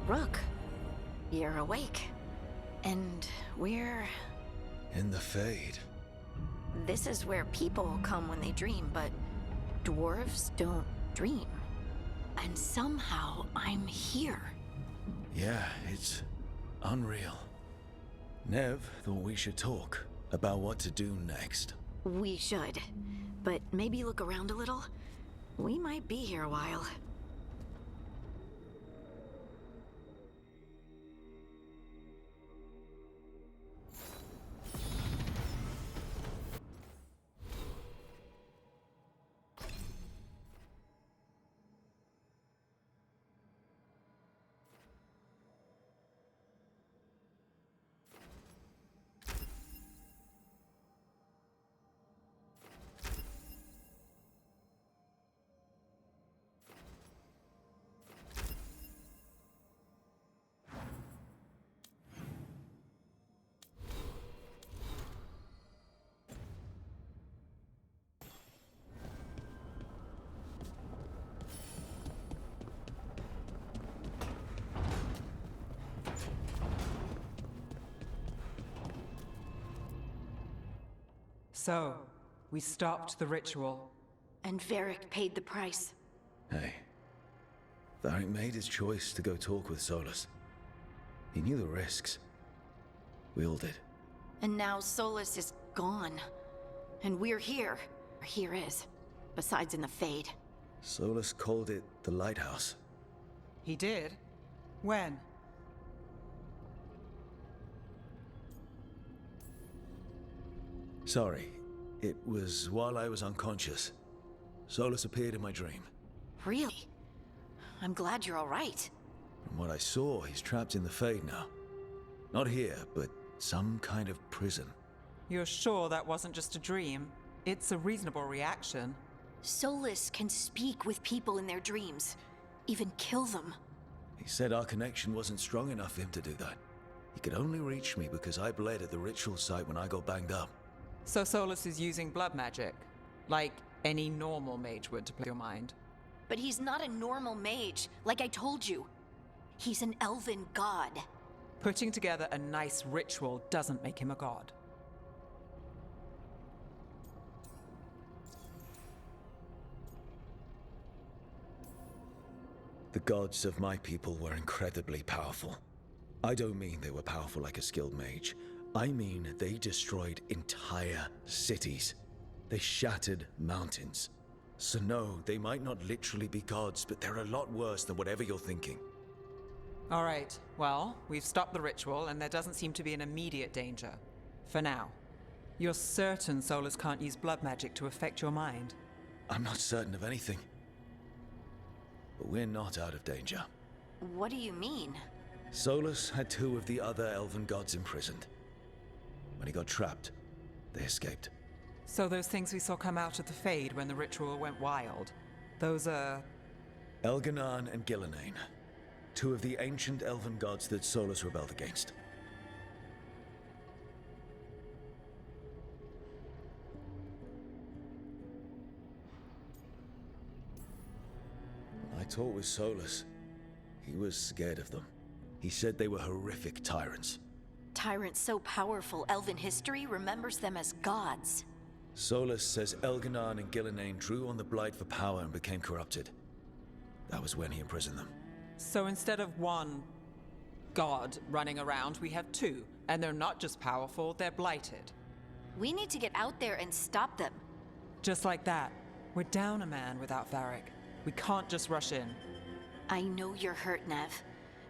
Rook, you're awake. And we're... In the Fade. This is where people come when they dream, but dwarves don't dream. And somehow I'm here. Yeah, it's unreal. Nev thought we should talk about what to do next. We should. But maybe look around a little. We might be here a while. So, we stopped the ritual. And Varric paid the price. Hey. Varric made his choice to go talk with Solus. He knew the risks. We all did. And now Solus is gone. And we're here. Or here is. Besides in the Fade. Solus called it the Lighthouse. He did? When? Sorry. It was while I was unconscious. Solus appeared in my dream. Really? I'm glad you're all right. From what I saw, he's trapped in the Fade now. Not here, but some kind of prison. You're sure that wasn't just a dream? It's a reasonable reaction. Solus can speak with people in their dreams. Even kill them. He said our connection wasn't strong enough for him to do that. He could only reach me because I bled at the ritual site when I got banged up. So Solus is using blood magic, like any normal mage would to play your mind. But he's not a normal mage, like I told you. He's an elven god. Putting together a nice ritual doesn't make him a god. The gods of my people were incredibly powerful. I don't mean they were powerful like a skilled mage. I mean they destroyed entire cities. They shattered mountains. So no, they might not literally be gods, but they're a lot worse than whatever you're thinking. All right, well, we've stopped the ritual and there doesn't seem to be an immediate danger. For now. You're certain Solus can't use blood magic to affect your mind? I'm not certain of anything. But we're not out of danger. What do you mean? Solus had two of the other elven gods imprisoned. When he got trapped, they escaped. So those things we saw come out of the Fade when the ritual went wild, those are... Elganan and Gillenane. Two of the ancient elven gods that Solus rebelled against. When I talked with Solus, he was scared of them. He said they were horrific tyrants. Tyrants so powerful, elven history remembers them as gods. Solus says Elganan and Gillenane drew on the Blight for power and became corrupted. That was when he imprisoned them. So instead of one god running around, we have two. And they're not just powerful, they're blighted. We need to get out there and stop them. Just like that. We're down a man without Varric. We can't just rush in. I know you're hurt, Nev.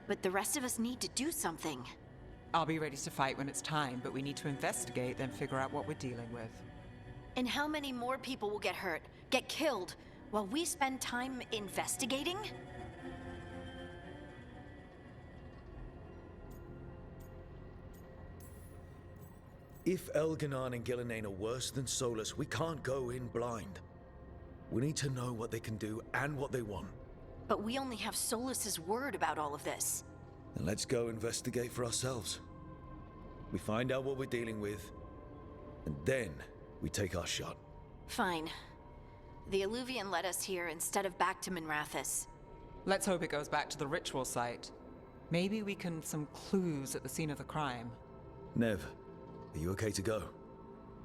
But the rest of us need to do something. I'll be ready to fight when it's time, but we need to investigate, then figure out what we're dealing with. And how many more people will get hurt, get killed, while we spend time investigating? If Elganan and Gillenane are worse than Solus, we can't go in blind. We need to know what they can do and what they want. But we only have Solus's word about all of this. Then let's go investigate for ourselves. We find out what we're dealing with, and then we take our shot. Fine. The Alluvian led us here instead of back to Minrathous. Let's hope it goes back to the ritual site. Maybe we can some clues at the scene of the crime. Nev, are you okay to go?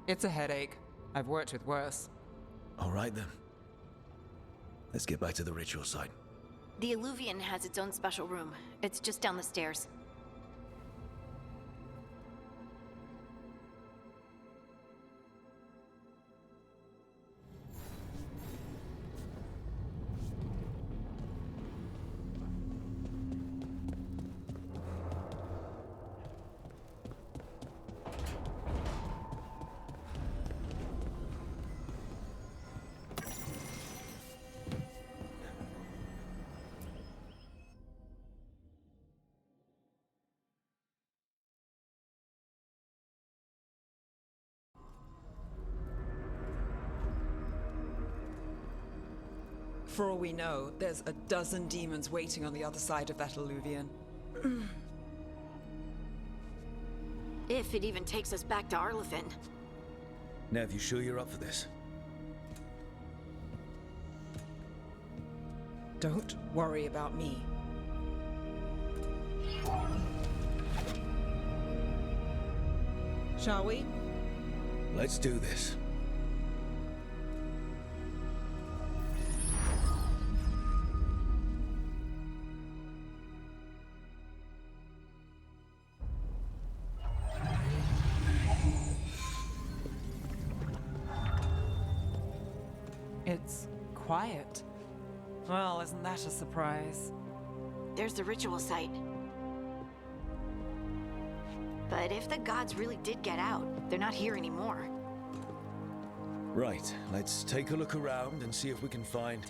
It's a headache. I've worked with worse. All right then. Let's get back to the ritual site. The Illuvian has its own special room. It's just down the stairs. For all we know, there's a dozen demons waiting on the other side of that Illuvian. If it even takes us back to Arlithin. Nev, you sure you're up for this? Don't worry about me. Shall we? Let's do this. It's quiet. Well, isn't that a surprise? There's the ritual site. But if the gods really did get out, they're not here anymore. Right, let's take a look around and see if we can find...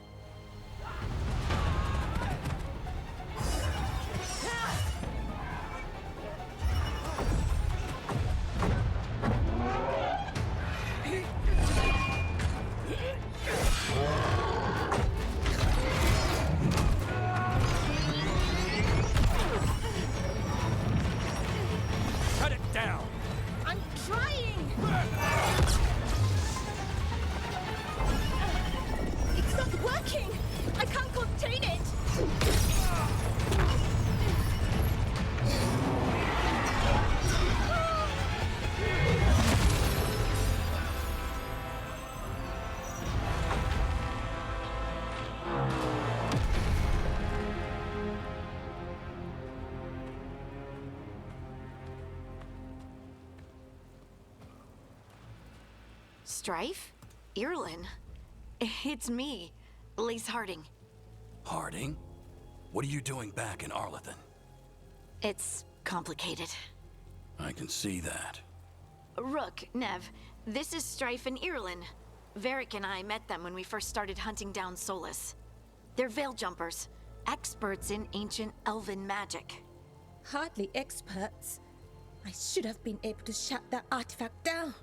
Cut it down! I'm trying! It's not working! I can't contain it! Strife? Irulan? It's me, Lace Harding. Harding? What are you doing back in Arlithin? It's complicated. I can see that. Rook, Nev, this is Strife and Irulan. Varric and I met them when we first started hunting down Solus. They're veil jumpers, experts in ancient elven magic. Hardly experts. I should have been able to shut that artifact down.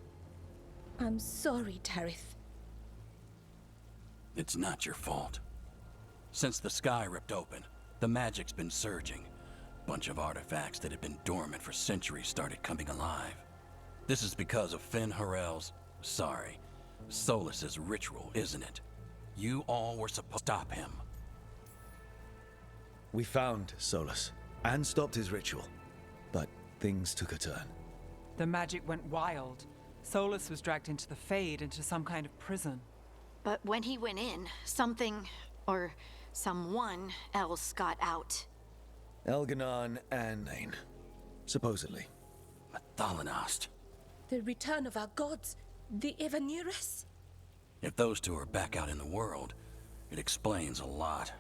I'm sorry, Tarith. It's not your fault. Since the sky ripped open, the magic's been surging. Bunch of artifacts that had been dormant for centuries started coming alive. This is because of Finn Harel's... sorry, Solus's ritual, isn't it? You all were supposed to stop him. We found Solus and stopped his ritual, but things took a turn. The magic went wild. Solus was dragged into the Fade, into some kind of prison. But when he went in, something, or someone else got out. Elganon and Nain, supposedly. Thalanost. The return of our gods, the Evanurus. If those two are back out in the world, it explains a lot.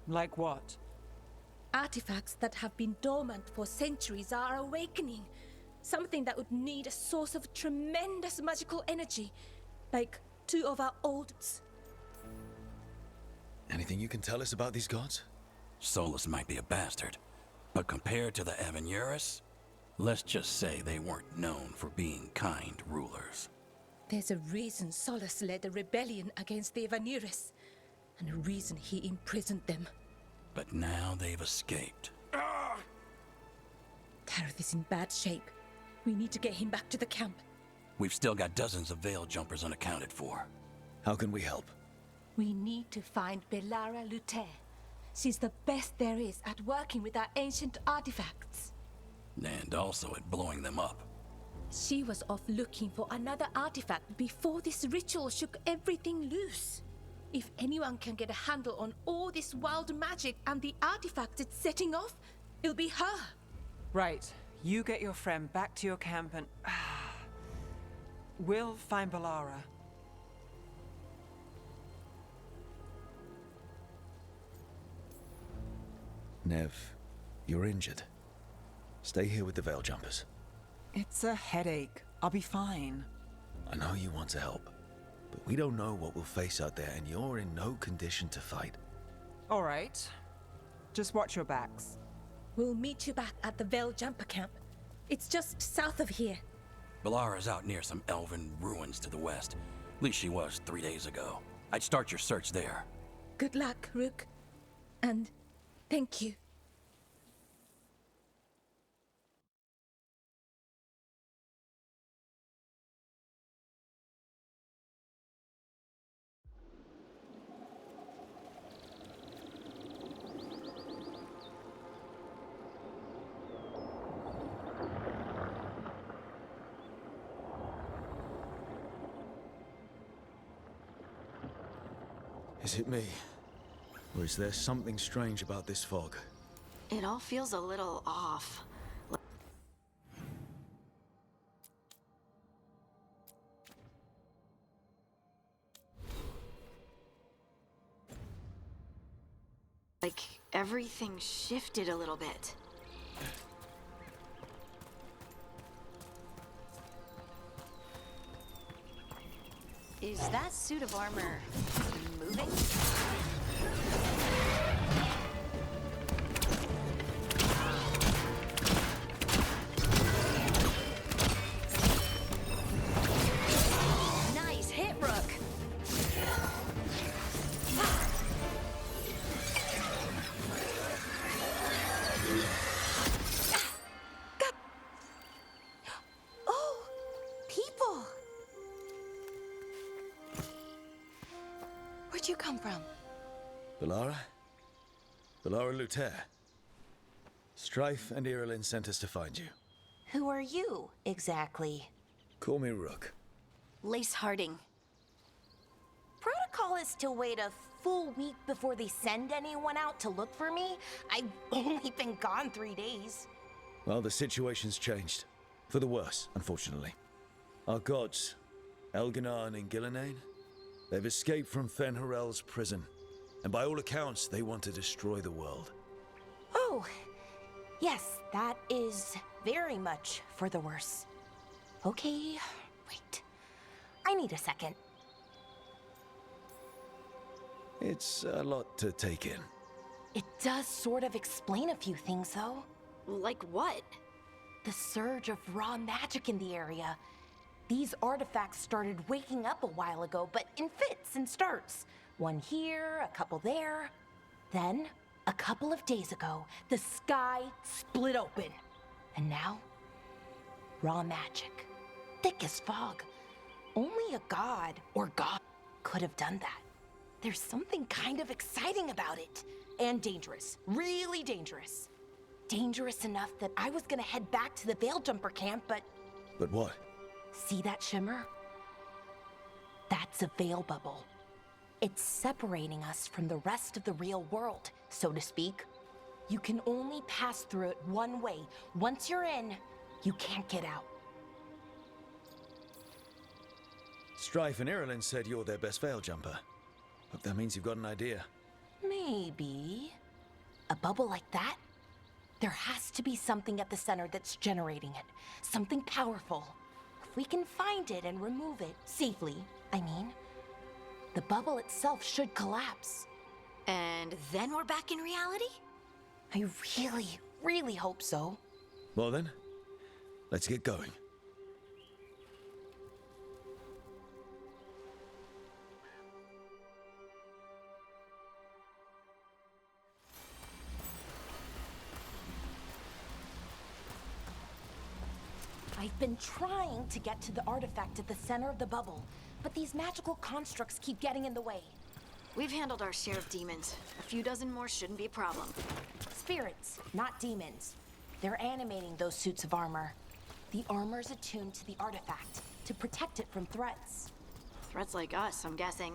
Like what? Artifacts that have been dormant for centuries are awakening. Something that would need a source of tremendous magical energy, like two of our olds. Anything you can tell us about these gods? Solus might be a bastard, but compared to the Evanurus, let's just say they weren't known for being kind rulers. There's a reason Solus led a rebellion against the Evanurus, and a reason he imprisoned them. But now they've escaped. Tarith is in bad shape. We need to get him back to the camp. We've still got dozens of veil jumpers unaccounted for. How can we help? We need to find Belara Luther. She's the best there is at working with our ancient artifacts. And also at blowing them up. She was off looking for another artifact before this ritual shook everything loose. If anyone can get a handle on all this wild magic and the artifacts it's setting off, it'll be her. Right. You get your friend back to your camp and... we'll find Balara. Nev, you're injured. Stay here with the Veil Jumpers. It's a headache. I'll be fine. I know you want to help, but we don't know what we'll face out there, and you're in no condition to fight. All right. Just watch your backs. We'll meet you back at the Veil Jumper camp. It's just south of here. Balara's out near some elven ruins to the west. At least she was 3 days ago. I'd start your search there. Good luck, Rook. And thank you. Is it me? Or is there something strange about this fog? It all feels a little off. Like everything shifted a little bit. Is that suit of armor moving? Nice hit, Rook. Oh, people. Where'd you come from? Balara? Balara Luther. Strife and Irilin sent us to find you. Who are you, exactly? Call me Rook. Lace Harding. Protocol is to wait a full week before they send anyone out to look for me. I've only been gone 3 days. Well, the situation's changed. For the worse, unfortunately. Our gods, Elganar and Ingilinain, they've escaped from Fen'Harel's prison. And by all accounts, they want to destroy the world. Oh, yes, that is very much for the worse. Okay, wait. I need a second. It's a lot to take in. It does sort of explain a few things, though. Like what? The surge of raw magic in the area. These artifacts started waking up a while ago, but in fits and starts. One here, a couple there. Then, a couple of days ago, the sky split open. And now, raw magic. Thick as fog. Only a god or god could have done that. There's something kind of exciting about it. And dangerous. Really dangerous. Dangerous enough that I was gonna head back to the Veil Jumper camp, but... But what? See that shimmer? That's a veil bubble. It's separating us from the rest of the real world, so to speak. You can only pass through it one way. Once you're in, you can't get out. Strife and Irilin said you're their best Veil Jumper. Hope that means you've got an idea. Maybe. A bubble like that? There has to be something at the center that's generating it. Something powerful. If we can find it and remove it, safely, I mean, the bubble itself should collapse. And then we're back in reality? I really, really hope so. Well then, let's get going. I've been trying to get to the artifact at the center of the bubble, but these magical constructs keep getting in the way. We've handled our share of demons. A few dozen more shouldn't be a problem. Spirits, not demons. They're animating those suits of armor. The armor's attuned to the artifact to protect it from threats. Threats like us, I'm guessing.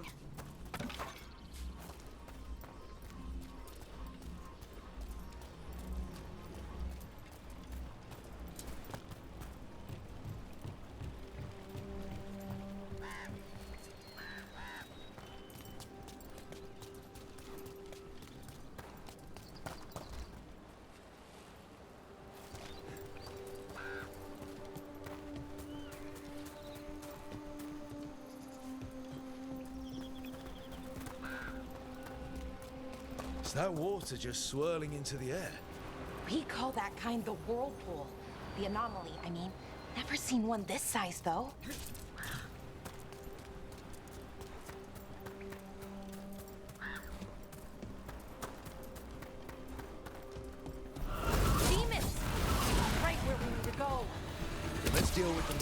Is that water just swirling into the air? We call that kind the whirlpool. The anomaly, I mean. Never seen one this size, though. Demons! Right where we need to go. Let's deal with them.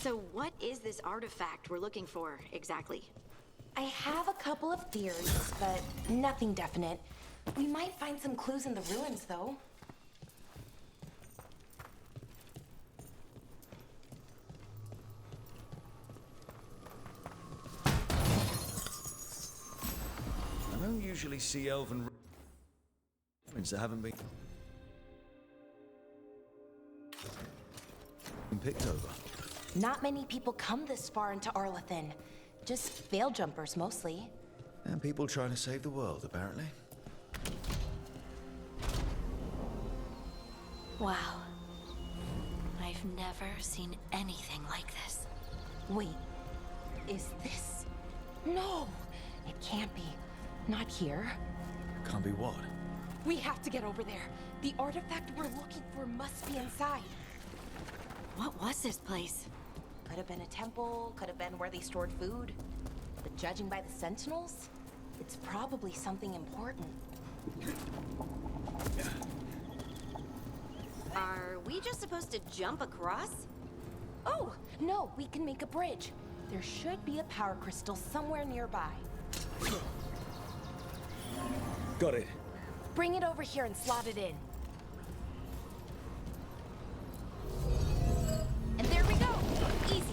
So what is this artifact we're looking for, exactly? I have a couple of theories, but nothing definite. We might find some clues in the ruins, though. I don't usually see elven ruins that haven't been picked over. Not many people come this far into Arlathan. Just veil jumpers, mostly. And people trying to save the world, apparently. Wow. I've never seen anything like this. Wait, is this? No, it can't be. Not here. Can't be what? We have to get over there. The artifact we're looking for must be inside. What was this place? Could have been a temple, could have been where they stored food. But judging by the sentinels, it's probably something important. Are we just supposed to jump across? Oh, no, we can make a bridge. There should be a power crystal somewhere nearby. Got it. Bring it over here and slot it in. And there we go! Easy.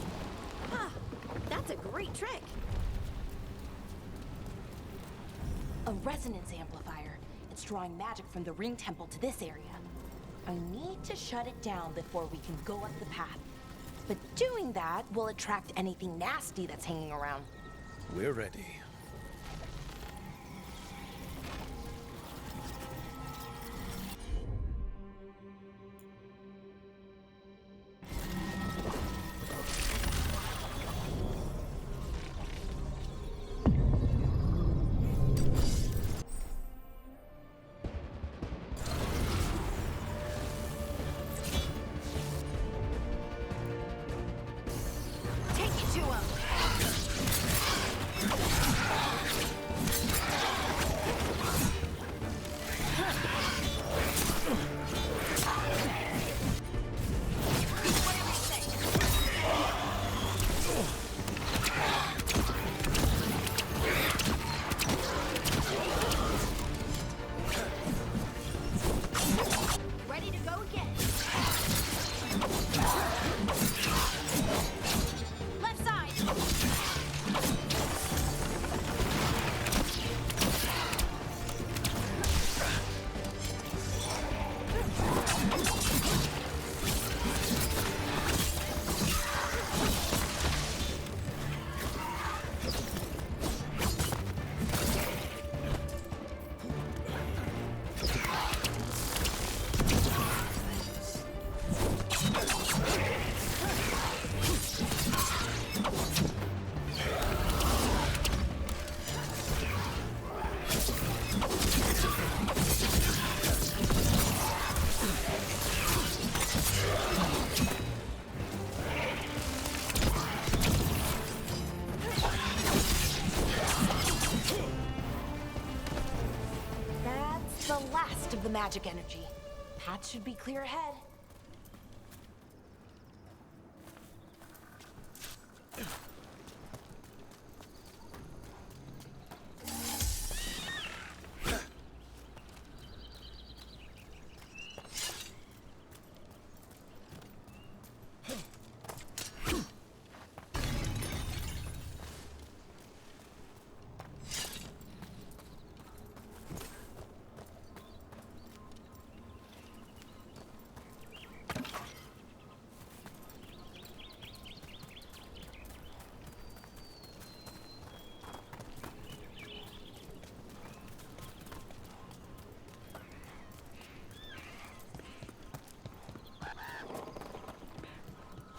Ah, that's a great trick. A resonance amplifier. It's drawing magic from the ring temple to this area. I need to shut it down before we can go up the path. But doing that will attract anything nasty that's hanging around. We're ready. Take it to him. the magic energy. Path should be clear ahead.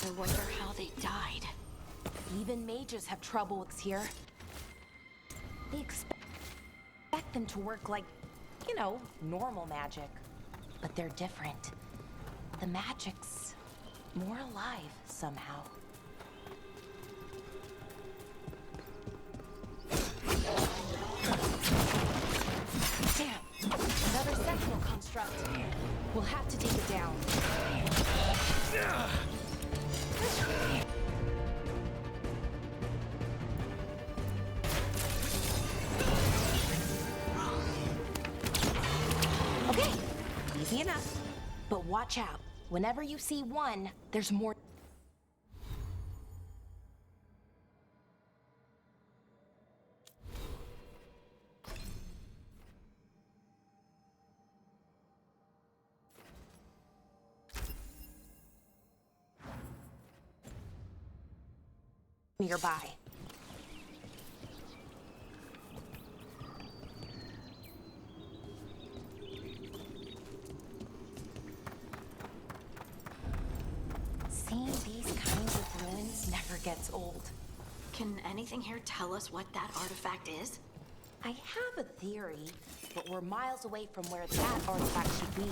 I wonder how they died. Even mages have trouble here. They expect them to work like, you know, normal magic. But they're different. The magic's more alive somehow. Damn! Another sentinel construct. We'll have to take it down. Okay, easy enough. But watch out. Whenever you see one, there's more. Nearby. Seeing these kinds of ruins never gets old. Can anything here tell us what that artifact is? I have a theory, but we're miles away from where that artifact should be.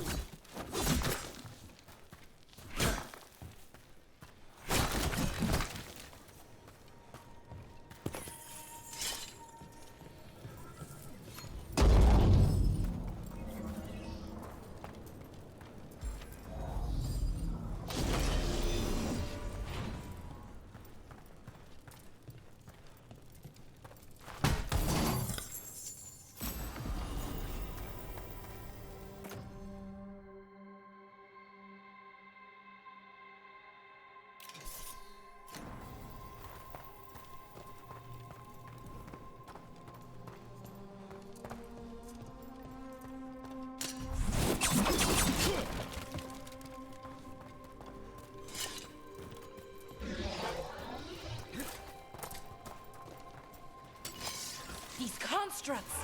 These constructs!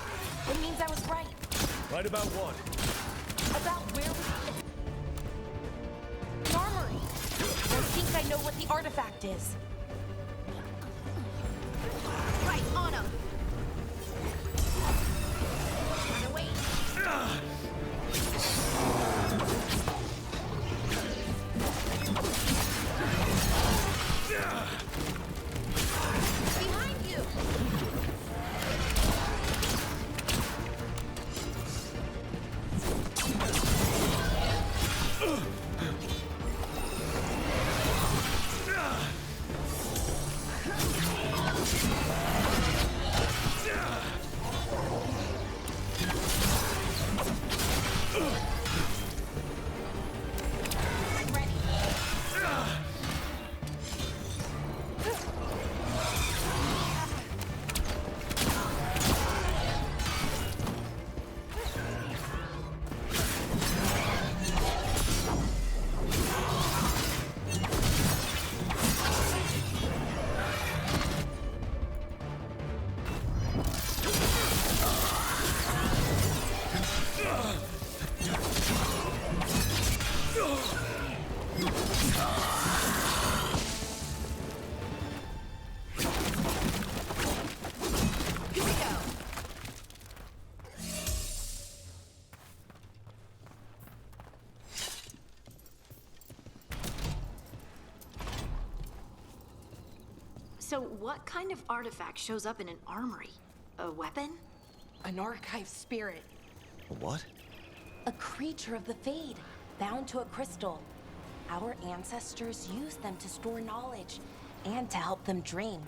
It means I was right. Right about what? About where we... The armory! I think I know what the artifact is. Right, on him! Run away! Behind you! So what kind of artifact shows up in an armory? A weapon? An archive spirit. A what? A creature of the Fade, bound to a crystal. Our ancestors used them to store knowledge and to help them dream.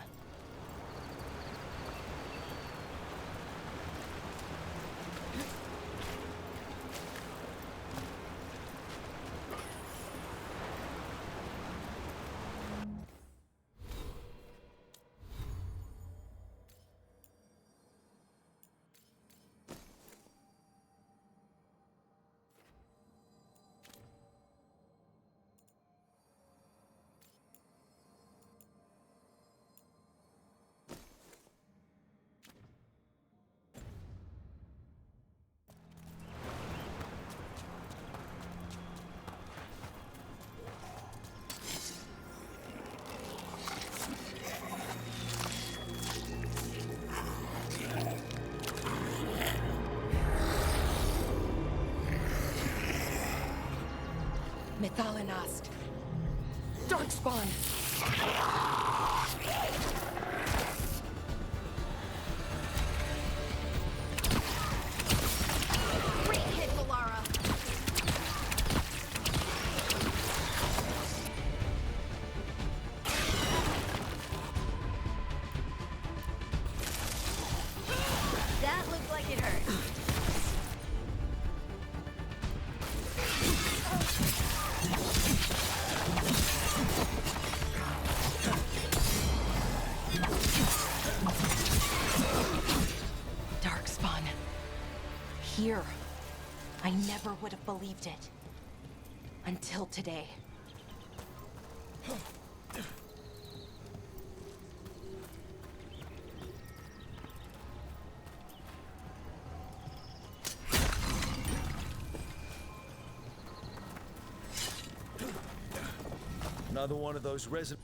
Methalinast. Darkspawn! Great hit, Valara! That looked like it hurt. Darkspawn. Here. I never would have believed it. Until today. Another one of those resonance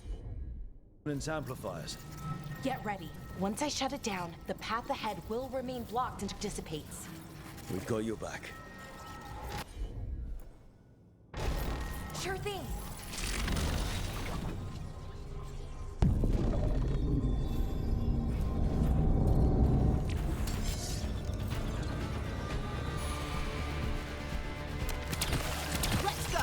amplifiers. Get ready. Once I shut it down, the path ahead will remain blocked until it dissipates. We've got your back. Sure thing. Let's go!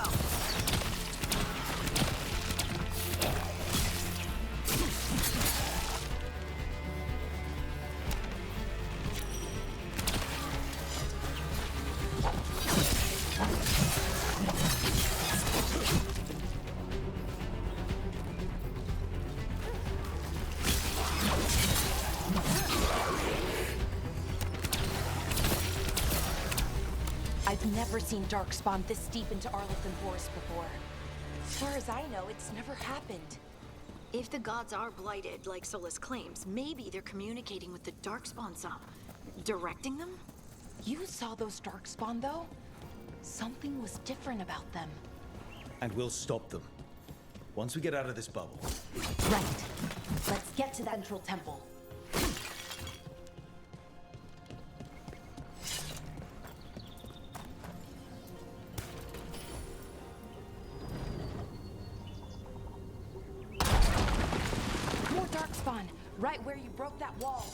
I've never seen Darkspawn this deep into Arlothan Forest before. As far as I know, it's never happened. If the gods are blighted, like Solus claims, maybe they're communicating with the Darkspawn some. Directing them? You saw those Darkspawn, though? Something was different about them. And we'll stop them. Once we get out of this bubble. Right. Let's get to that central temple. More Darkspawn, right where you broke that wall.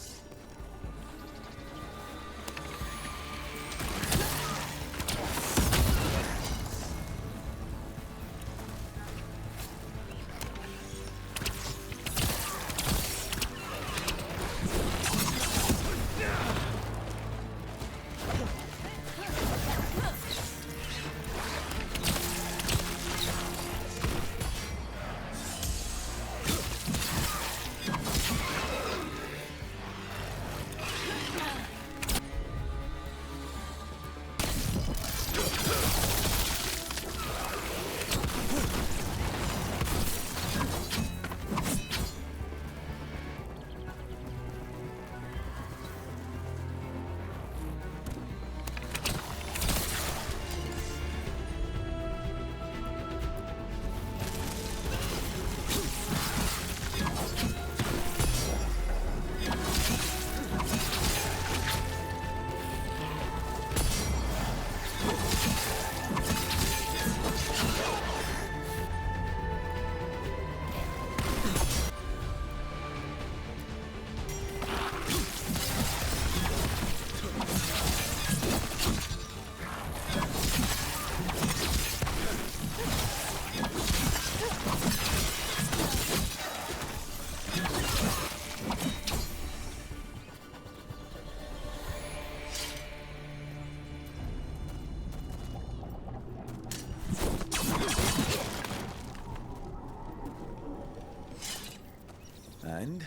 And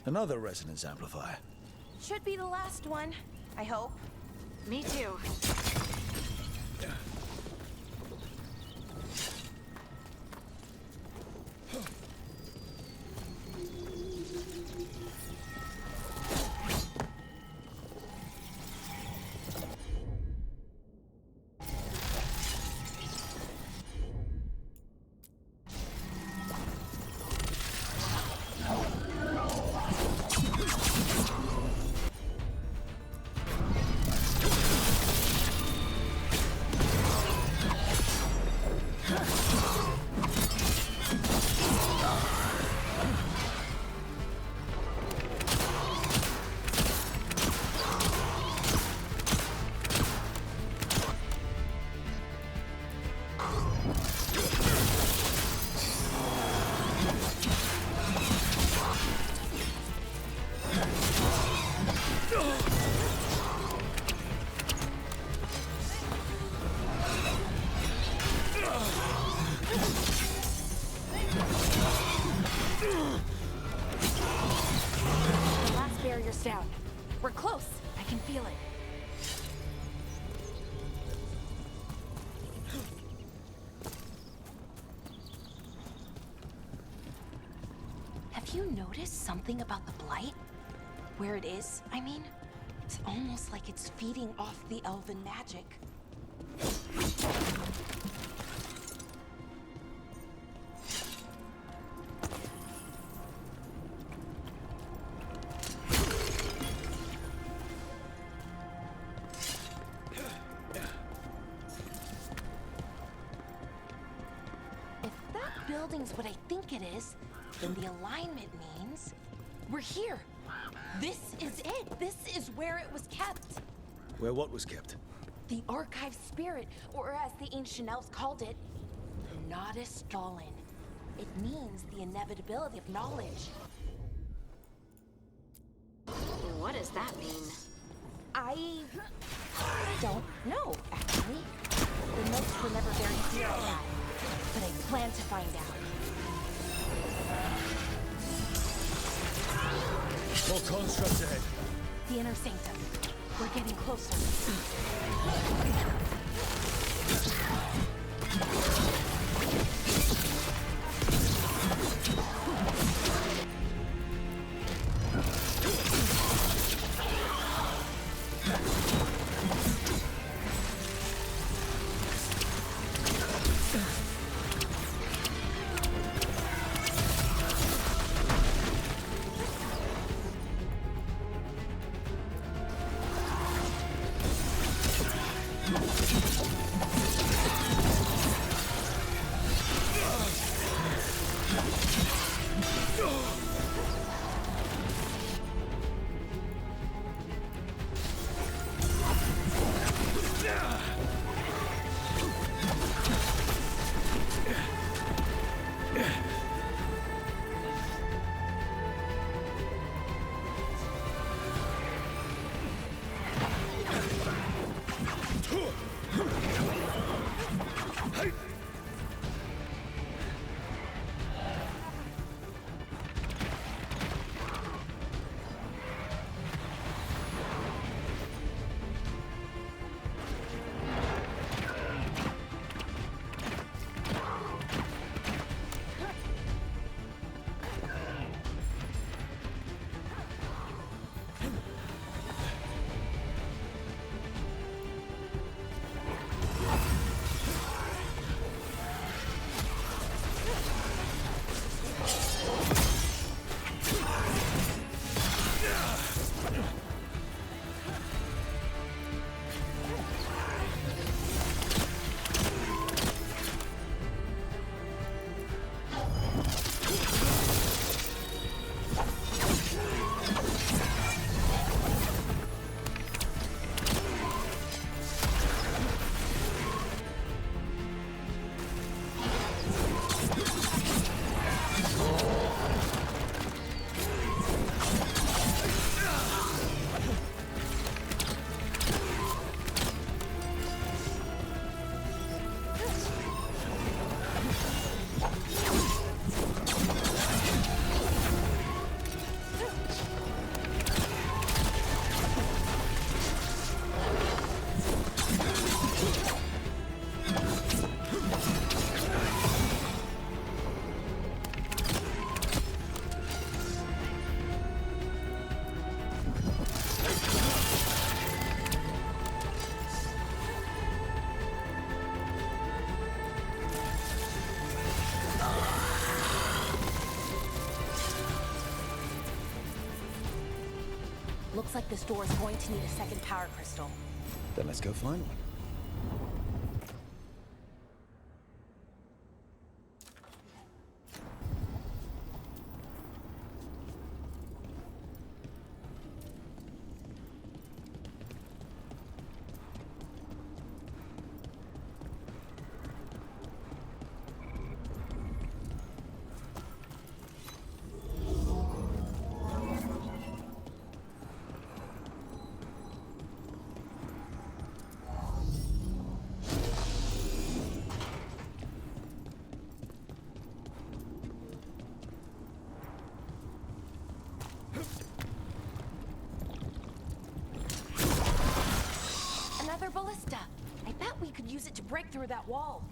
another resonance amplifier. Should be the last one, I hope. Me too. The last barrier's down. We're close. I can feel it. Have you noticed something about the blight? Where it is, I mean? It's almost like it's feeding off the elven magic. If that building's what I think it is, then the alignment means we're here. This is it. This is where it was kept. Where what was kept? The archive spirit, or as the ancient elves called it, the Nodus Fallen. It means the inevitability of knowledge. What does that mean? I don't know, actually. The notes were never very clear on that, but I plan to find out. More constructs ahead. The inner sanctum. We're getting closer. Looks like this door is going to need a second power crystal. Then let's go find one. Another ballista. I bet we could use it to break through that wall.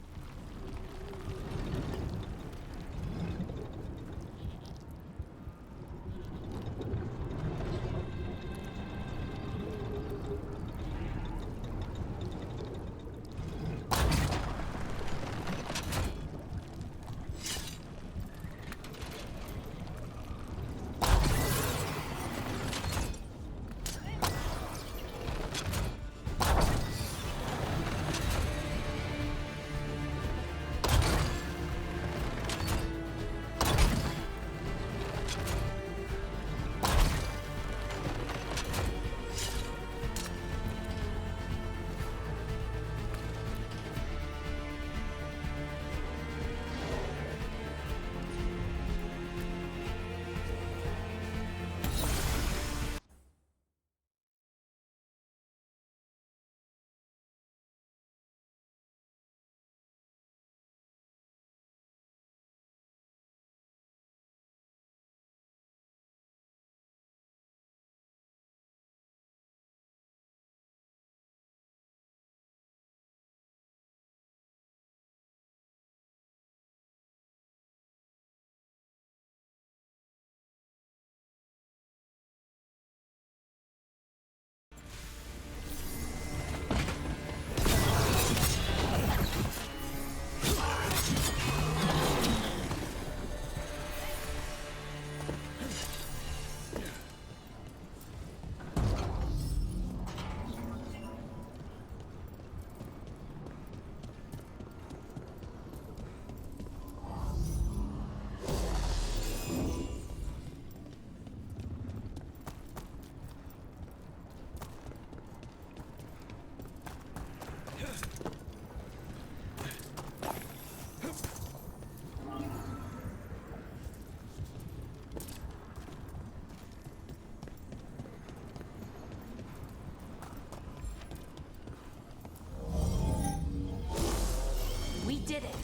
Did it.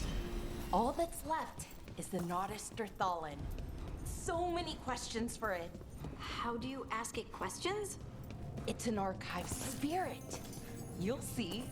All that's left is the Nodus Derthalin. So many questions for it. How do you ask it questions? It's an archive spirit. You'll see.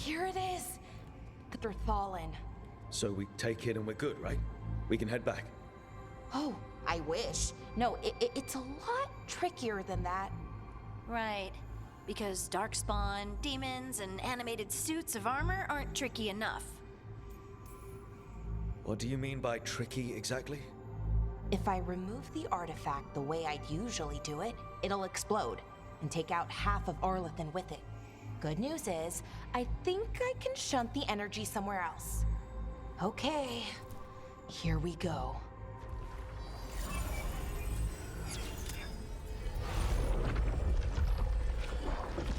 Here it is. The Derthalin. So we take it and we're good, right? We can head back. Oh, I wish. No, it's a lot trickier than that. Right. Because darkspawn, demons, and animated suits of armor aren't tricky enough. What do you mean by tricky exactly? If I remove the artifact the way I'd usually do it, it'll explode and take out half of Arlathan with it. Good news is, I think I can shunt the energy somewhere else. Okay, here we go.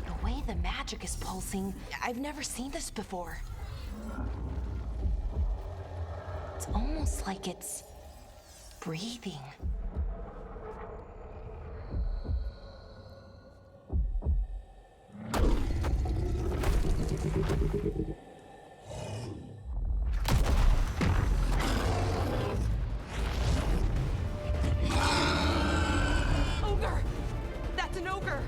The way the magic is pulsing, I've never seen this before. It's almost like it's breathing. Ogre! That's an ogre!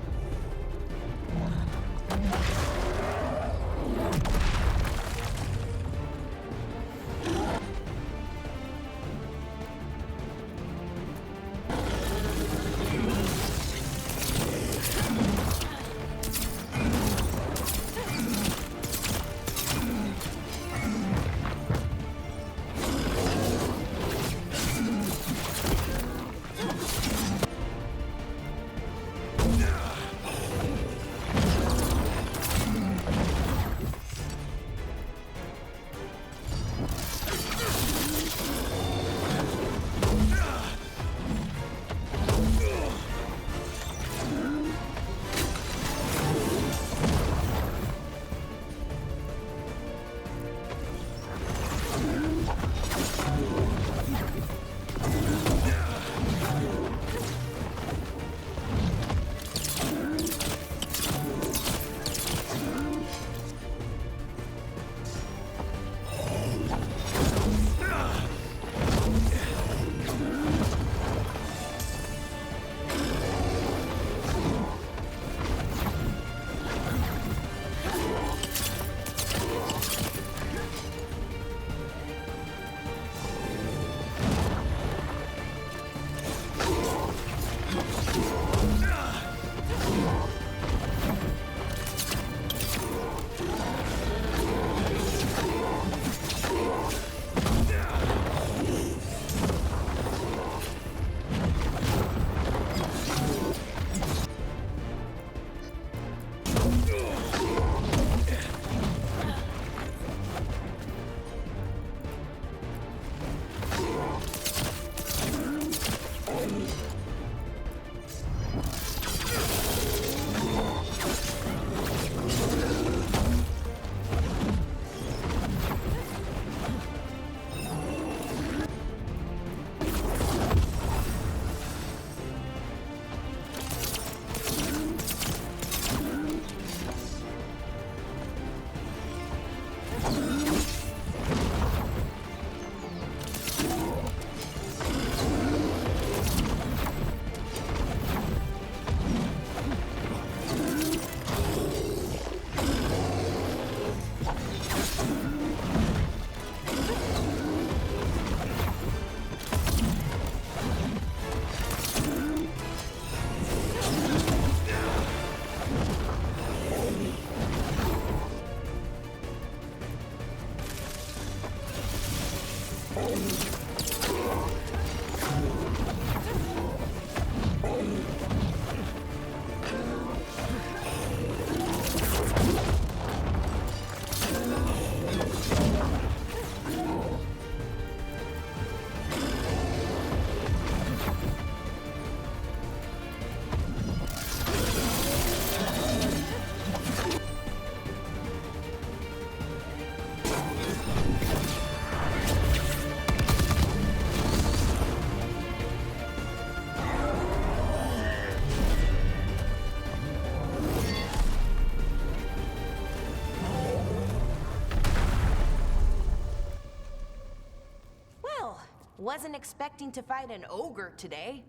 Wasn't expecting to fight an ogre today.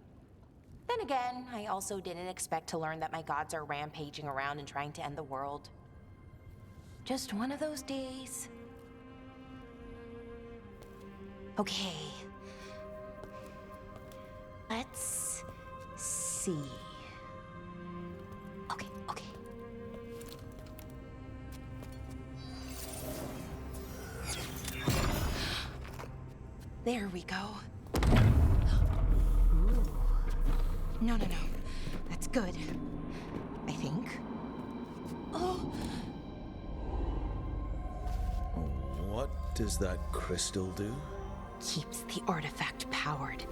Then again, I also didn't expect to learn that my gods are rampaging around and trying to end the world. Just one of those days. Okay. Let's see. Okay, okay. There we go. Ooh. No. That's good. I think. Oh! What does that crystal do? Keeps the artifact powered.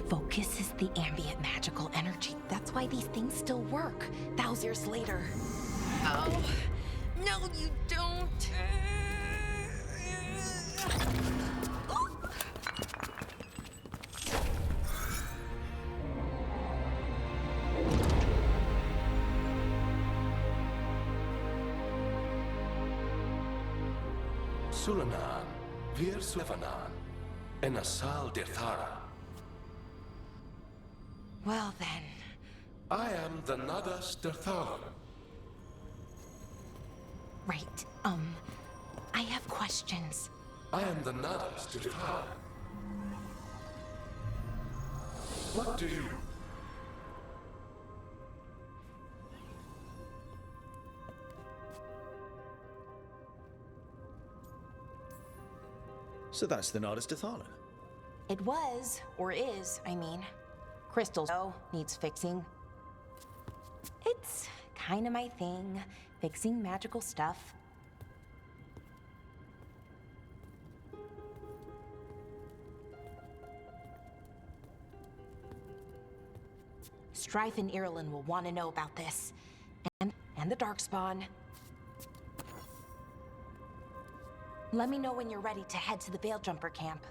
Focuses the ambient magical energy. That's why these things still work, thousands years later. Oh, no, you don't. Sulanan, Vir Slevanan, and Asal Dirthara. Well then. I am the Nadas Dirthara. Right, I have questions. I am the Nadas Dirthara. What do you... So that's the Nardis Dathalan. It was, or is, I mean. Crystal needs fixing. It's kinda my thing, fixing magical stuff. Strife and Ireland will want to know about this. And the Darkspawn. Let me know when you're ready to head to the Veil Jumper camp.